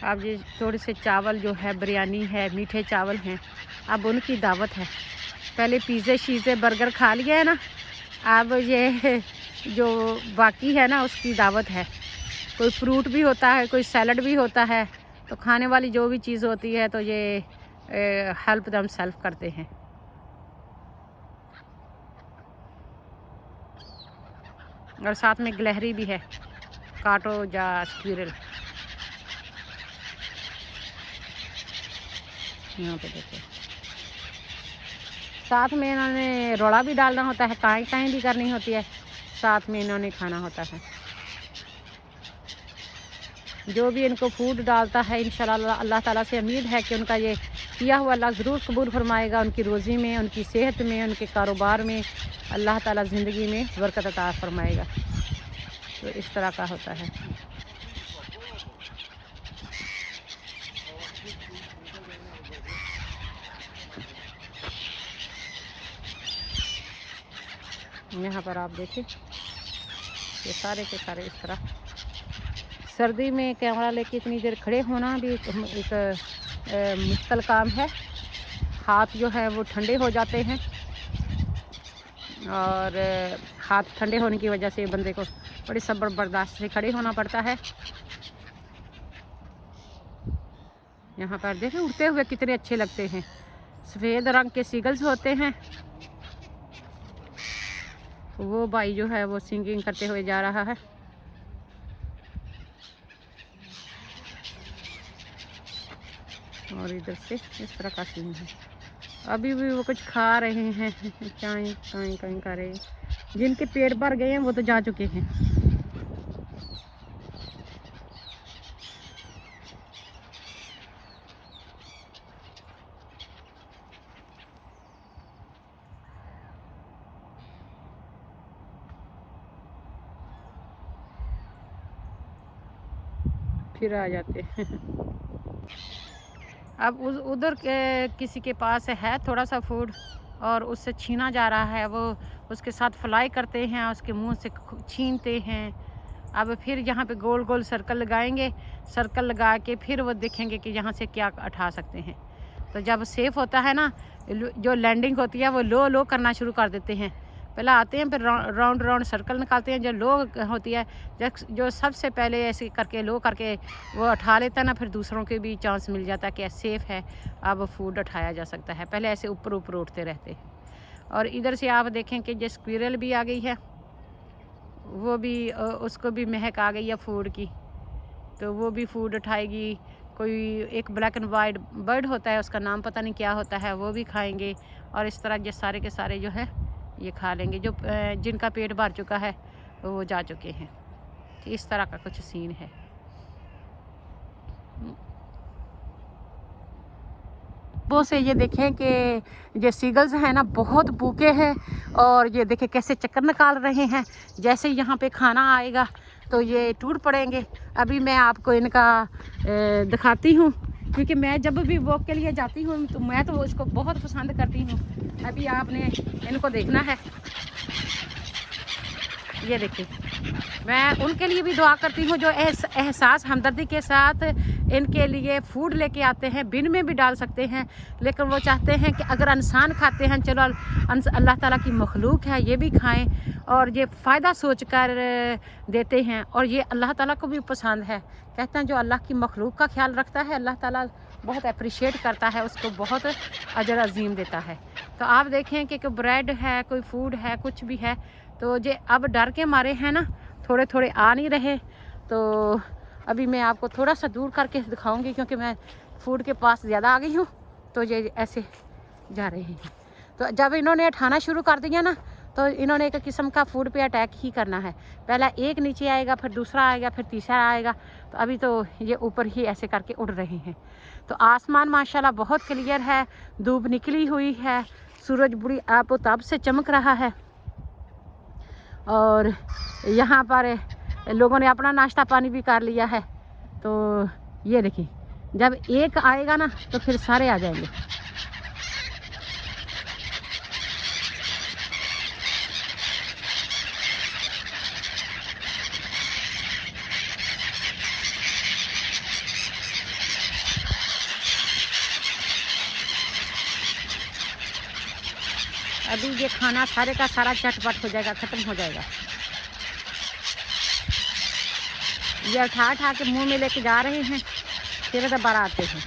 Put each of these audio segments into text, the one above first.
अब ये थोड़े से चावल जो है, बिरयानी है, मीठे चावल हैं, अब उनकी दावत है। पहले पिज़्ज़े शीज़े बर्गर खा लिए है ना, अब ये जो बाकी है ना उसकी दावत है। कोई फ्रूट भी होता है, कोई सैलड भी होता है, तो खाने वाली जो भी चीज़ होती है तो ये हेल्प दम सेल्फ करते हैं। और साथ में गिलहरी भी है, काटो या स्क्विरल। यहाँ पे देखो, साथ में इन्होंने रोड़ा भी डालना होता है, काई काई भी करनी होती है, साथ में इन्होंने खाना होता है। जो भी इनको फूड डालता है इंशाल्लाह अल्लाह ताला से उम्मीद है कि उनका ये किया हुआ अल्लाह ज़रूर कबूल फरमाएगा। उनकी रोज़ी में, उनकी सेहत में, उनके कारोबार में अल्लाह ताला ज़िंदगी में बरकत अता फरमाएगा। तो इस तरह का होता है। यहाँ पर आप देखें ये सारे के सारे इस तरह। सर्दी में कैमरा लेके इतनी देर खड़े होना भी एक मुश्किल काम है। हाथ जो है वो ठंडे हो जाते हैं और हाथ ठंडे होने की वजह से बंदे को बड़ी सब्र बर्दाश्त से खड़े होना पड़ता है। यहाँ पर देखें उड़ते हुए कितने अच्छे लगते हैं। सफ़ेद रंग के सीगल्स होते हैं। वो भाई जो है वो सिंगिंग करते हुए जा रहा है। और इधर से इस तरह का सीन है। अभी भी वो कुछ खा रहे हैं, चाय काई काई कर रहे हैं। जिनके पेट भर गए हैं वो तो जा चुके हैं। फिर आ जाते हैं। अब उधर किसी के पास है थोड़ा सा फूड और उससे छीना जा रहा है, वो उसके साथ फ्लाई करते हैं, उसके मुंह से छीनते हैं। अब फिर यहाँ पे गोल गोल सर्कल लगाएंगे, सर्कल लगा के फिर वो देखेंगे कि यहाँ से क्या उठा सकते हैं। तो जब सेफ होता है ना, जो लैंडिंग होती है वो लो लो करना शुरू कर देते हैं। पहले आते हैं, फिर राउंड राउंड सर्कल निकालते हैं। जो लो होती है, जो सबसे पहले ऐसे करके लो करके वो उठा लेता है ना, फिर दूसरों के भी चांस मिल जाता है कि सेफ़ है, अब फूड उठाया जा सकता है। पहले ऐसे ऊपर ऊपर उठते रहते हैं। और इधर से आप देखें कि जो स्क्विरल भी आ गई है, वो भी उसको भी महक आ गई है फूड की, तो वो भी फूड उठाएगी। कोई एक ब्लैक एंड वाइट बर्ड होता है, उसका नाम पता नहीं क्या होता है, वो भी खाएंगे। और इस तरह ये सारे के सारे जो है ये खा लेंगे। जो जिनका पेट भर चुका है वो जा चुके हैं। तो इस तरह का कुछ सीन है। वो से ये देखें कि ये सीगल्स हैं ना बहुत भूखे हैं और ये देखें कैसे चक्कर निकाल रहे हैं। जैसे यहाँ पे खाना आएगा तो ये टूट पड़ेंगे। अभी मैं आपको इनका दिखाती हूँ, क्योंकि मैं जब भी वॉक के लिए जाती हूँ तो मैं तो इसको बहुत पसंद करती हूँ। अभी आपने इनको देखना है। ये देखिए, मैं उनके लिए भी दुआ करती हूँ जो एहसास हमदर्दी के साथ इनके लिए फूड लेके आते हैं। बिन में भी डाल सकते हैं, लेकिन वो चाहते हैं कि अगर इंसान खाते हैं, चलो अल्लाह ताला की मखलूक है, ये भी खाएं। और ये फ़ायदा सोच कर देते हैं और ये अल्लाह ताला को भी पसंद है। कहते हैं जो अल्लाह की मखलूक का ख्याल रखता है अल्लाह ताला बहुत अप्रिशिएट करता है, उसको बहुत अजर अजीम देता है। तो आप देखें कि कोई ब्रेड है, कोई फूड है, कुछ भी है, तो ये अब डर के मारे हैं ना, थोड़े थोड़े आ नहीं रहे। तो अभी मैं आपको थोड़ा सा दूर करके दिखाऊंगी, क्योंकि मैं फूड के पास ज़्यादा आ गई हूँ। तो ये ऐसे जा रहे हैं। तो जब इन्होंने उठाना शुरू कर दिया ना, तो इन्होंने एक किस्म का फूड पे अटैक ही करना है। पहला एक नीचे आएगा, फिर दूसरा आएगा, फिर तीसरा आएगा। तो अभी तो ये ऊपर ही ऐसे करके उड़ रहे हैं। तो आसमान माशाल्लाह बहुत क्लियर है, धूप निकली हुई है, सूरज बुरी आप तब से चमक रहा है। और यहाँ पर लोगों ने अपना नाश्ता पानी भी कर लिया है। तो ये देखिए, जब एक आएगा ना तो फिर सारे आ जाएंगे। ابھی یہ کھانا سارے کا سارا چٹ پٹ ہو جائے گا، ختم ہو جائے گا. یہ اٹھا کے منہ میں لے کے جا رہے ہیں، پھر دوبارہ آتے ہیں.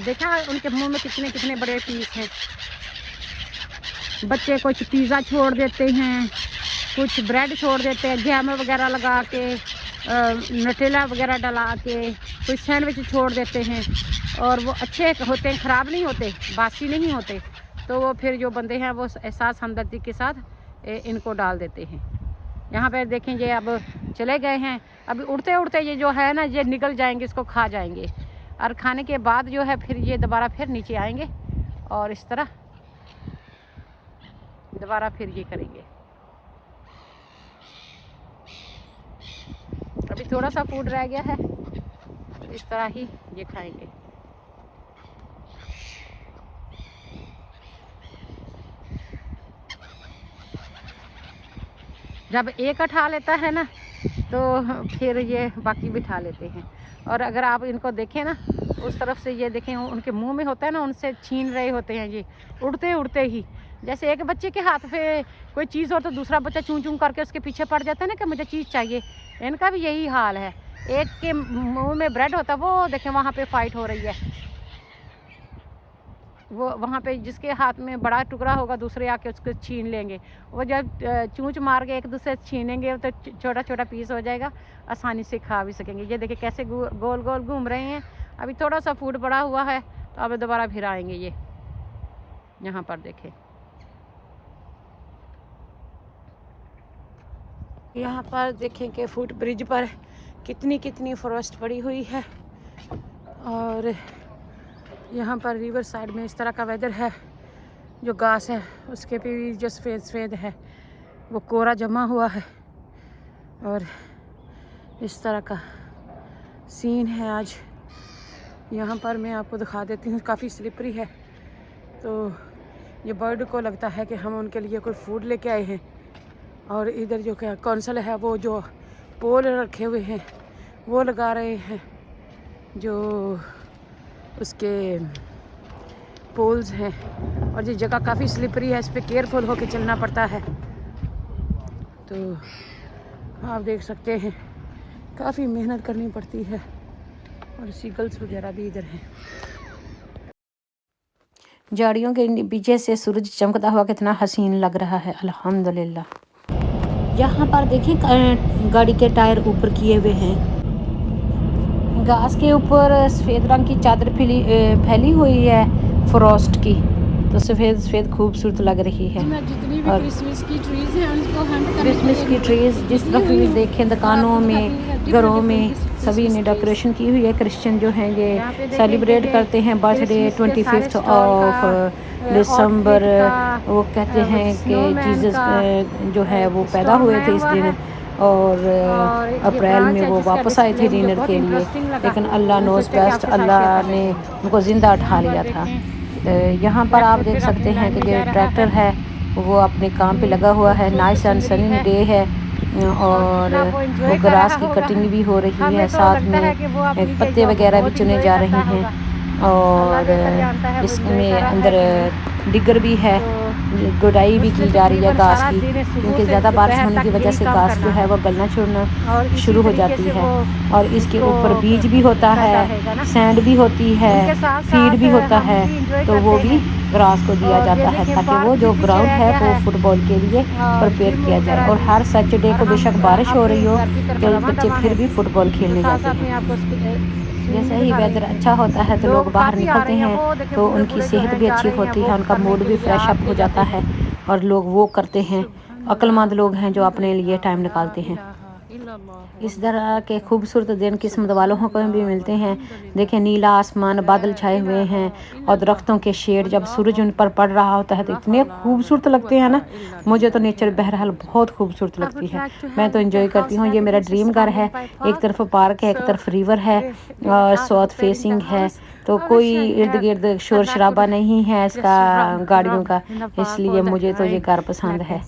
دیکھا ان کے منہ میں کتنے بڑے پیس ہیں. بچے کچھ پیزا چھوڑ دیتے ہیں، کچھ بریڈ چھوڑ دیتے ہیں، جیم وغیرہ لگا کے، نٹیلا وغیرہ ڈلا کے، کچھ سینڈوچ چھوڑ دیتے ہیں. اور وہ اچھے ہوتے ہیں، خراب نہیں ہوتے، باسی نہیں ہوتے. تو وہ پھر جو بندے ہیں وہ احساس ہمدردی کے ساتھ ان کو ڈال دیتے ہیں. یہاں پہ دیکھیں یہ اب چلے گئے ہیں. ابھی اڑتے یہ جو ہے نا یہ نکل جائیں گے، اس کو کھا جائیں گے. اور کھانے کے بعد جو ہے پھر یہ دوبارہ پھر نیچے آئیں گے اور اس طرح دوبارہ پھر یہ کریں گے. ابھی تھوڑا سا فوڈ رہ گیا ہے، اس طرح ہی یہ کھائیں گے. جب ایک اٹھا لیتا ہے نا تو پھر یہ باقی بٹھا لیتے ہیں. اور اگر آپ ان کو دیکھیں نا اس طرف سے، یہ دیکھیں ان کے منہ میں ہوتا ہے نا، ان سے چھین رہے ہوتے ہیں یہ اڑتے ہی. جیسے ایک بچے کے ہاتھ پہ کوئی چیز ہو تو دوسرا بچہ چون کر کے اس کے پیچھے پڑ جاتا ہے نا کہ مجھے چیز چاہیے. ان کا بھی یہی حال ہے. ایک کے منہ میں بریڈ ہوتا ہے، وہ دیکھیں وہاں پہ فائٹ ہو رہی ہے. وہ وہاں پہ جس کے ہاتھ میں بڑا ٹکڑا ہوگا دوسرے آ کے اس کو چھین لیں گے. وہ جب چونچ مار کے ایک دوسرے چھینیں گے تو چھوٹا پیس ہو جائے گا، آسانی سے کھا بھی سکیں گے. یہ دیکھیں کیسے گول گھوم رہے ہیں. ابھی تھوڑا سا فوڈ پڑا ہوا ہے تو اب دوبارہ پھر آئیں گے. یہ یہاں پر دیکھیں، یہاں پر دیکھیں کہ فوٹ برج پر کتنی فروسٹ پڑی ہوئی ہے. اور یہاں پر ریور سائڈ میں اس طرح کا ویدر ہے. جو گھاس ہے اس کے بھی جو سفید ہے وہ کورا جمع ہوا ہے. اور اس طرح کا سین ہے آج. یہاں پر میں آپ کو دکھا دیتی ہوں، کافی سلپری ہے. تو یہ برڈ کو لگتا ہے کہ ہم ان کے لیے کوئی فوڈ لے کے آئے ہیں. اور ادھر جو کہ کونسل ہے وہ جو پول رکھے ہوئے ہیں وہ لگا رہے ہیں. جو اس کے پولز ہیں. اور یہ جگہ کافی سلپری ہے، اس پہ کیئرفل ہو کے چلنا پڑتا ہے. تو آپ دیکھ سکتے ہیں کافی محنت کرنی پڑتی ہے. اور سیگلز وغیرہ بھی ادھر ہیں. جھاڑیوں کے پیچھے سے سورج چمکتا ہوا کتنا حسین لگ رہا ہے. الحمدللہ. یہاں پر دیکھیں گاڑی کے ٹائر اوپر کیے ہوئے ہیں. گھاس کے اوپر سفید رنگ کی چادر پھیلی ہوئی ہے فروسٹ کی، تو سفید خوبصورت لگ رہی ہے. اور کرسمس کی ٹریز جس طرف بھی دیکھیں، دکانوں میں، گھروں میں سبھی نے ڈیکوریشن کی ہوئی ہے. کرسچن جو ہیں یہ سیلیبریٹ کرتے ہیں برتھ ڈے 25 آف دسمبر. وہ کہتے ہیں کہ جیزس جو ہے وہ پیدا ہوئے تھے اس دن، اور اپریل میں وہ واپس آئے تھے ڈنر کے لیے. لیکن اللہ نوز بیسٹ، اللہ نے ان کو زندہ اٹھا لیا تھا. یہاں پر آپ دیکھ سکتے ہیں کہ جو ٹریکٹر ہے وہ اپنے کام پہ لگا ہوا ہے. نائس اینڈ سنی ڈے ہے. اور وہ گراس کی کٹنگ بھی ہو رہی ہے، ساتھ میں پتے وغیرہ بھی چنے جا رہے ہیں. اور اس میں اندر ڈگر بھی ہے، گڈائی بھی کی جا رہی ہے گھاس کی، کیونکہ زیادہ بارش ہونے کی وجہ سے گھاس جو ہے وہ گلنا شروع ہو جاتی ہے. اور اس کے اوپر بیج بھی ہوتا ہے، سینڈ بھی ہوتی ہے، فیڈ بھی ہوتا ہے. تو وہ بھی گراس کو دیا جاتا ہے تاکہ وہ جو گراؤنڈ ہے وہ فٹ بال کے لیے پریپیئر کیا جائے. اور ہر سیٹرڈے کو بے شک بارش ہو رہی ہو تو بچے پھر بھی فٹ بال کھیلنے جاتے ہیں. جیسے ہی ویدر اچھا ہوتا ہے تو لوگ باہر نکلتے ہیں تو ان کی صحت بھی اچھی ہوتی ہے، ان کا موڈ بھی فریش اپ ہو جاتا ہے، اور لوگ وہ کرتے ہیں. عقل مند لوگ ہیں جو اپنے لیے ٹائم نکالتے ہیں. इस तरह के खूबसूरत दिन किस्मत वालों को भी मिलते हैं। देखें नीला आसमान, बादल छाए हुए हैं और दरख्तों के शेड, जब सूरज उन पर पड़ रहा होता है तो इतने खूबसूरत लगते हैं ना। मुझे तो नेचर बहरहाल बहुत खूबसूरत लगती है, मैं तो एंजॉय करती हूँ। ये मेरा ड्रीम घर है, एक तरफ पार्क है, एक तरफ रिवर है और साउथ फेसिंग है, तो कोई इर्द गिर्द शोर शराबा नहीं है इसका गाड़ियों का, इसलिए मुझे तो ये घर पसंद है।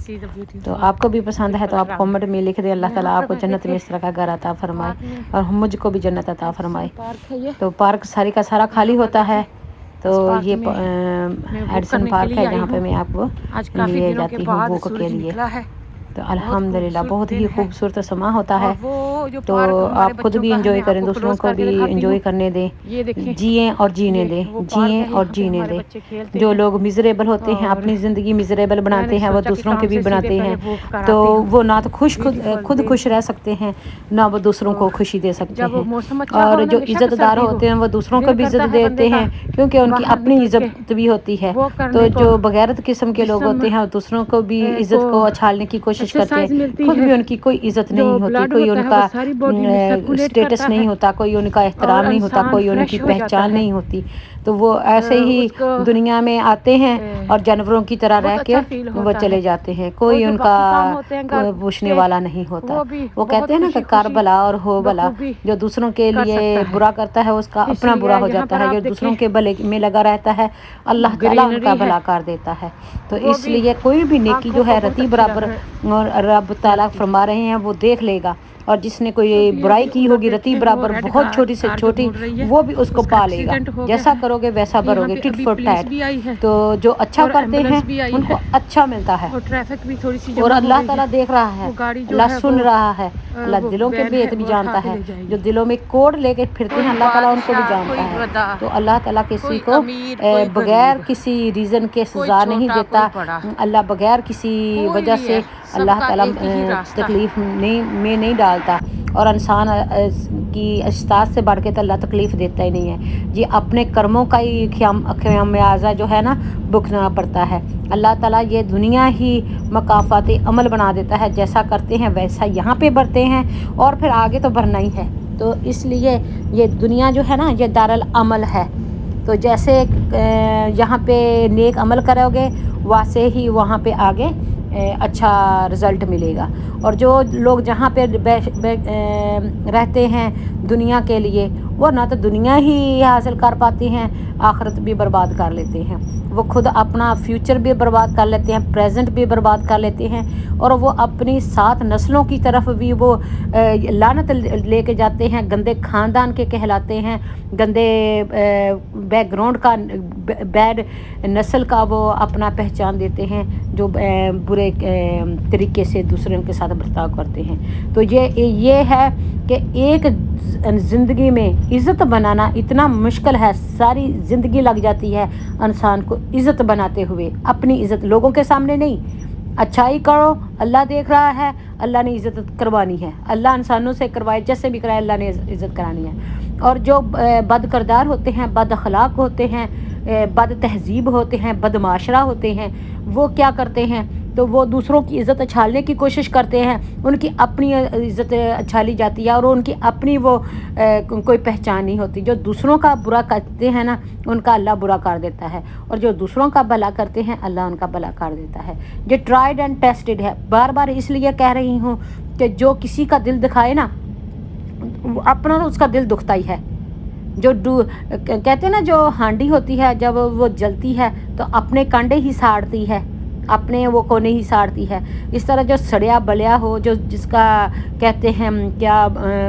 तो आपको भी पसंद है तो आप कमेंट में लिख दें। अल्लाह ताला आपको जन्नत में इस तरह का घर अता फरमाए और मुझको भी जन्नत अता फरमाए। तो पार्क सारी का सारा खाली होता है, तो ये एडिसन पार्क है जहाँ पे मैं आपको लिए जाती हूँ वॉक के लिए। तो अल्हम्दुलिल्लाह बहुत ही खूबसूरत समा होता है। तो आप खुद भी इंजॉय करें, दूसरों को भी इंजॉय करने दें, जिएं और जीने दें, जिएं और जीने दें। जो लोग मिजरेबल होते हैं, अपनी ज़िंदगी मिजरेबल बनाते हैं, वो दूसरों के भी बनाते हैं। तो वो ना तो खुद खुश रह सकते हैं, ना वो दूसरों को खुशी दे सकते हैं। और जो इज़्ज़तदार होते हैं वो दूसरों को भी इज़्ज़त देते हैं, क्योंकि उनकी अपनी इज़्ज़त भी होती है। तो जो बगैरत किस्म के लोग होते हैं दूसरों को भी इज़्ज़त को उछालने की कोशिश करते हैं, खुद भी उनकी कोई इज्जत नहीं होती, कोई उनका स्टेटस नहीं होता, कोई उनका एहतराम नहीं होता, कोई उनकी पहचान नहीं होती। तो वो ऐसे ही दुनिया में आते हैं और जानवरों की तरह रह के वो चले जाते हैं, कोई उनका पूछने वाला नहीं होता। वो कहते हैं ना कि कर भला और हो भला, जो दूसरों के लिए बुरा करता है उसका अपना बुरा हो जाता है, जो दूसरों के भले में लगा रहता है अल्लाह ताला उनका भला कर देता है। तो इसलिए कोई भी नेकी जो है रती बराबर और रब ताला फरमा रहे हैं वो देख लेगा, और जिसने कोई बुराई की होगी रती बराबर बहुत छोटी से छोटी, वो भी उसको पा लेगा। जैसा करोगे वैसा भरोगे, टिट फॉर टैट। तो जो अच्छा करते हैं उनको अच्छा मिलता है, और अल्लाह ताला देख रहा है, अल्लाह सुन रहा है, अल्लाह दिलों के भेद भी जानता है। जो दिलों में कोड लेके फिरते हैं अल्लाह ताला उनको भी जानता है। तो अल्लाह ताला किसी को बगैर किसी रीज़न के सज़ा नहीं देता, अल्लाह बगैर किसी वजह से अल्लाह ताला तकलीफ़ नहीं डालता, और इंसान की अस्ताद से बढ़ के तो अल्लाह तकलीफ़ देता ही नहीं है। ये अपने कर्मों का ही ख़मियाज़ा जो है ना भुगतना पड़ता है। अल्लाह ताला ये दुनिया ही मकाफ़ात अमल बना देता है, जैसा करते हैं वैसा यहाँ पे बढ़ते हैं और फिर आगे तो बढ़ना ही है। तो इसलिए ये दुनिया जो है ना ये दारुल अमल है। तो जैसे यहाँ पे नेक अमल करोगे वैसे ही वहाँ पे आगे अच्छा रिज़ल्ट मिलेगा। और जो लोग जहाँ पे रहते हैं दुनिया के लिए, वो ना तो दुनिया ही हासिल कर पाते हैं, आखिरत भी बर्बाद कर लेते हैं। वो खुद अपना फ्यूचर भी बर्बाद कर लेते हैं, प्रेजेंट भी बर्बाद कर लेते हैं, और वो अपनी 7 नस्लों की तरफ भी वो लानत लेके जाते हैं। गंदे ख़ानदान के कहलाते हैं, गंदे बैकग्राउंड का, बैड नस्ल का वो अपना पहचान देते हैं, जो बुरे तरीके से दूसरों के साथ बर्ताव करते हैं। तो ये है कि एक ज़िंदगी में इज़्ज़त बनाना इतना मुश्किल है, सारी ज़िंदगी लग जाती है इंसान को इज़्ज़त बनाते हुए। अपनी इज़्ज़त लोगों के सामने नहीं, अच्छाई करो, अल्लाह देख रहा है, अल्लाह ने इज़्ज़त करवानी है, अल्लाह इंसानों से करवाए जैसे भी कराए, अल्लाह ने इज़्ज़त करानी है। और जो बद किरदार होते हैं, बद अखलाक होते हैं, बद तहजीब होते हैं, बदमाशरा होते हैं, वो क्या करते हैं, तो वो दूसरों की इज़्ज़त उछालने की कोशिश करते हैं। उनकी अपनी इज़्ज़त उछाली जाती है और उनकी अपनी वो कोई पहचान नहीं होती। जो दूसरों का बुरा करते हैं ना उनका अल्लाह बुरा कर देता है, और जो दूसरों का भला करते हैं अल्लाह उनका भला कर देता है। ये ट्राइड एंड टेस्टेड है। बार बार इसलिए कह रही हूँ कि जो किसी का दिल दिखाए ना, अपना उसका दिल दुखता ही है। जो कहते हैं ना, जो हांडी होती है जब वो जलती है तो अपने कांडे ही साड़ती है, अपने वो कोने ही साड़ती है। इस तरह जो सड़िया बलिया हो, जो जिसका कहते हैं क्या,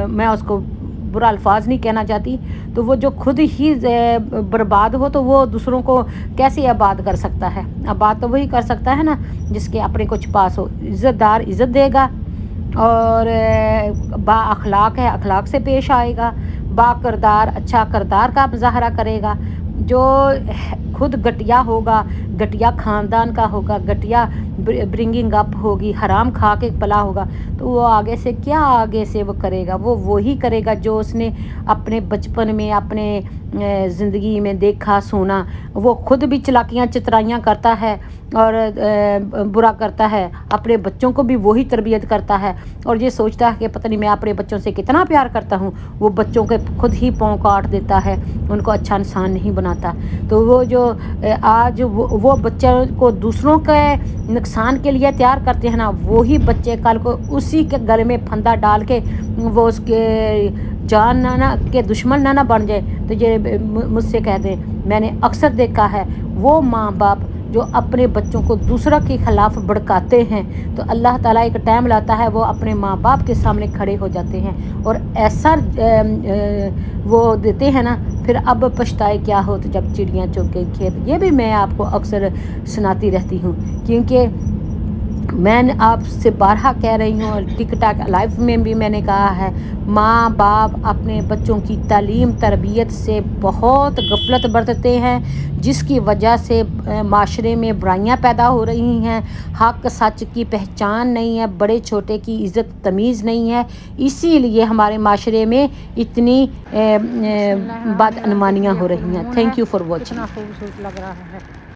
मैं उसको बुरा अल्फाज नहीं कहना चाहती, तो वो जो खुद ही बर्बाद हो तो वो दूसरों को कैसे आबाद कर सकता है। आबाद तो वही कर सकता है ना जिसके अपने कुछ पास हो। इज़्ज़तदार इज़्ज़त देगा, और बा अखलाक है अखलाक से पेश आएगा, बा किरदार अच्छा किरदार का मुजाहरा करेगा। जो खुद घटिया होगा, घटिया ख़ानदान का होगा, घटिया ब्रिंगिंग अप होगी, हराम खा के पला होगा, तो वो आगे से वो करेगा, वो वही करेगा जो उसने अपने बचपन में, अपने ज़िंदगी में देखा सुना, वो खुद भी चालाकियाँ चितराइयाँ करता है और बुरा करता है, अपने बच्चों को भी वही तरबियत करता है और ये सोचता है कि पता नहीं मैं अपने बच्चों से कितना प्यार करता हूँ। वो बच्चों के खुद ही पाँव काट देता है, उनको अच्छा इंसान नहीं बनाता। तो वो जो आज वो बच्चों को दूसरों के नुकसान के लिए तैयार करते हैं ना, वही बच्चे कल को उसी के गले में फंदा डाल के वो उसके जान ना के दुश्मन ना बन जाए। तो ये मुझसे कह दें, मैंने अक्सर देखा है वो माँ बाप जो अपने बच्चों को दूसरा के ख़िलाफ़ भड़काते हैं, तो अल्लाह ताला एक टाइम लाता है वो अपने माँ बाप के सामने खड़े हो जाते हैं और ऐसा वो देते हैं ना, फिर अब पछताए क्या हो तो जब चिड़ियाँ चुग गई खेत। ये भी मैं आपको अक्सर सुनाती रहती हूँ, क्योंकि मैं आपसे बारहा कह रही हूँ और टिकटॉक लाइव में भी मैंने कहा है, माँ बाप अपने बच्चों की तालीम तरबियत से बहुत गफलत बरतते हैं, जिसकी वजह से माशरे में बुराइयाँ पैदा हो रही हैं, हक सच की पहचान नहीं है, बड़े छोटे की इज़्ज़त तमीज़ नहीं है। इसीलिए हमारे माशरे में इतनी बदअनवानियाँ हो रही हैं। Thank you for watching. कितना खूबसूरत लग रहा है।